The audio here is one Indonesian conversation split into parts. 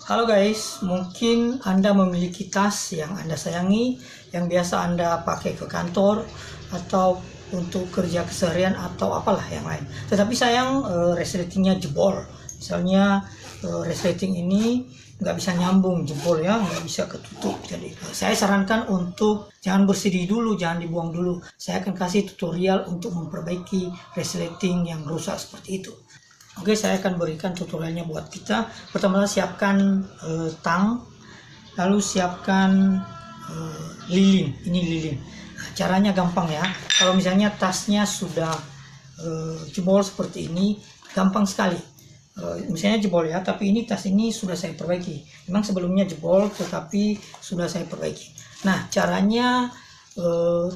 Halo guys, mungkin Anda memiliki tas yang Anda sayangi, yang biasa Anda pakai ke kantor atau untuk kerja keseharian atau apalah yang lain. Tetapi sayang resletingnya jebol. Misalnya resleting ini nggak bisa nyambung, jebol ya, nggak bisa ketutup. Jadi saya sarankan untuk jangan bersedih dulu, jangan dibuang dulu. Saya akan kasih tutorial untuk memperbaiki resleting yang rusak seperti itu. Oke, saya akan berikan tutorialnya buat kita. Pertama, siapkan tang, lalu siapkan lilin. Ini lilin. Nah, caranya gampang ya. Kalau misalnya tasnya sudah jebol seperti ini, gampang sekali. Misalnya jebol ya, tapi ini tas ini sudah saya perbaiki. Memang sebelumnya jebol, tetapi sudah saya perbaiki. Nah, caranya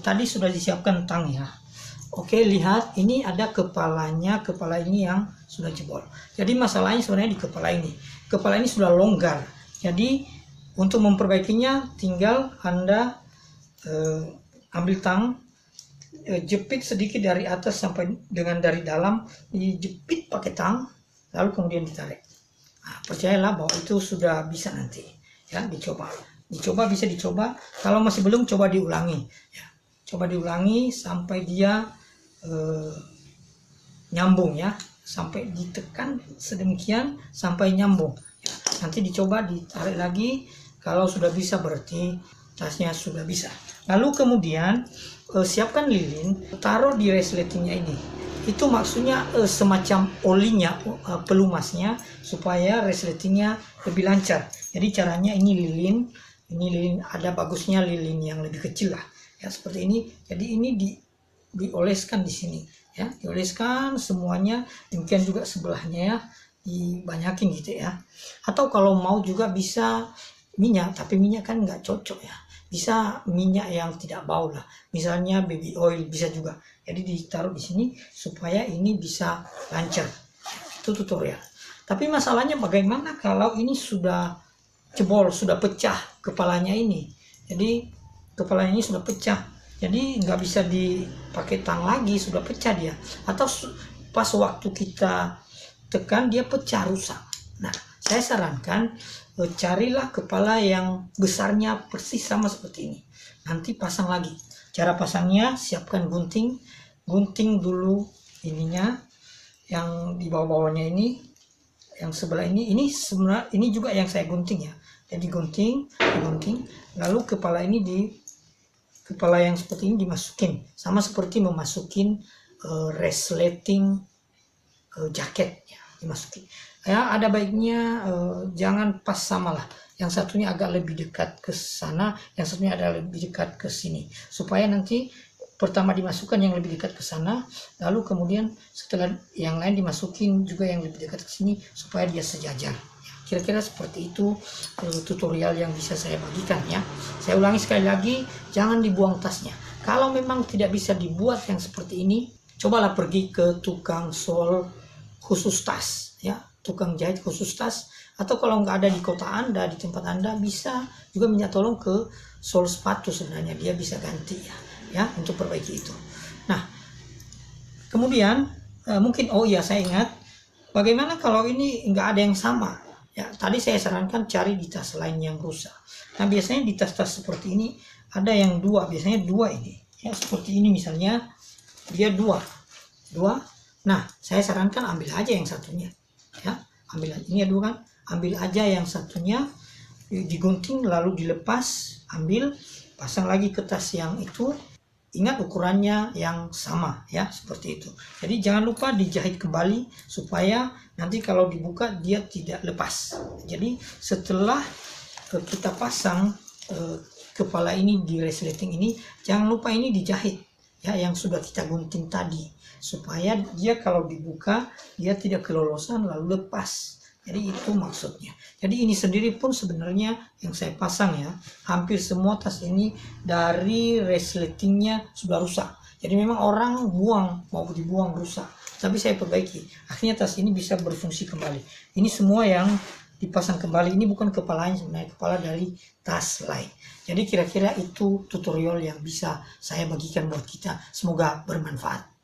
tadi sudah disiapkan tang ya. Oke, lihat ini ada kepalanya, kepala ini yang sudah jebol. Jadi masalahnya sebenarnya di kepala ini. Kepala ini sudah longgar. Jadi untuk memperbaikinya tinggal Anda ambil tang, jepit sedikit dari atas sampai dengan dari dalam, dijepit pakai tang, lalu kemudian ditarik. Nah, percayalah bahwa itu sudah bisa nanti. Ya, dicoba. Dicoba, bisa dicoba. Kalau masih belum, coba diulangi. Ya, coba diulangi sampai dia nyambung ya, sampai ditekan sedemikian sampai nyambung ya. Nanti dicoba ditarik lagi, kalau sudah bisa berarti tasnya sudah bisa. Lalu kemudian siapkan lilin, taruh di resletingnya ini. Itu maksudnya semacam olinya, pelumasnya, supaya resletingnya lebih lancar. Jadi caranya ini lilin ada bagusnya lilin yang lebih kecil lah ya, seperti ini. Jadi ini dioleskan di sini ya, dioleskan semuanya. Demikian juga sebelahnya ya, dibanyakin gitu ya. Atau kalau mau juga bisa minyak, tapi minyak kan nggak cocok ya. Bisa minyak yang tidak bau lah, misalnya baby oil bisa juga. Jadi ditaruh di sini supaya ini bisa lancar. Itu tutorial. Tapi masalahnya bagaimana kalau ini sudah jebol, sudah pecah kepalanya ini. Jadi kepalanya ini sudah pecah, jadi nggak bisa dipakai tang lagi, sudah pecah dia. Atau pas waktu kita tekan dia pecah, rusak. Nah, saya sarankan carilah kepala yang besarnya persis sama seperti ini. Nanti pasang lagi. Cara pasangnya, siapkan gunting. Gunting dulu ininya, yang di bawah-bawahnya ini, yang sebelah ini. Ini sebenarnya ini juga yang saya gunting ya. Jadi gunting, lalu kepala ini kepala yang seperti ini dimasukin, sama seperti memasukin resleting jaket ya, dimasukin ya. Ada baiknya jangan pas sama lah, yang satunya agak lebih dekat ke sana, yang satunya ada lebih dekat ke sini, supaya nanti pertama dimasukkan yang lebih dekat ke sana, lalu kemudian setelah yang lain dimasukin juga yang lebih dekat ke sini, supaya dia sejajar. Kira-kira seperti itu tutorial yang bisa saya bagikan ya. Saya ulangi sekali lagi, jangan dibuang tasnya. Kalau memang tidak bisa dibuat yang seperti ini, cobalah pergi ke tukang sol khusus tas ya, tukang jahit khusus tas. Atau kalau nggak ada di kota Anda, di tempat Anda, bisa juga minta tolong ke sol sepatu, sebenarnya dia bisa ganti ya untuk perbaiki itu. Nah, kemudian mungkin saya ingat, bagaimana kalau ini nggak ada yang sama. Ya, tadi saya sarankan cari di tas lain yang rusak. Nah, biasanya di tas-tas seperti ini ada yang dua, biasanya dua ini. Ya, seperti ini misalnya, dia dua. Nah, saya sarankan ambil aja yang satunya. Ya, ambil ini dua kan, ambil aja yang satunya, digunting lalu dilepas, ambil, pasang lagi ke tas yang itu. Ingat ukurannya yang sama ya, seperti itu. Jadi jangan lupa dijahit kembali supaya nanti kalau dibuka dia tidak lepas. Jadi setelah kita pasang kepala ini di resleting ini, jangan lupa ini dijahit ya, yang sudah kita gunting tadi, supaya dia kalau dibuka dia tidak kelolosan lalu lepas. Jadi itu maksudnya. Jadi ini sendiri pun sebenarnya yang saya pasang ya, hampir semua tas ini dari resletingnya sudah rusak. Jadi memang orang buang, mau dibuang rusak, tapi saya perbaiki. Akhirnya tas ini bisa berfungsi kembali. Ini semua yang dipasang kembali, ini bukan kepalanya sebenarnya, kepala dari tas lain. Jadi kira-kira itu tutorial yang bisa saya bagikan buat kita. Semoga bermanfaat.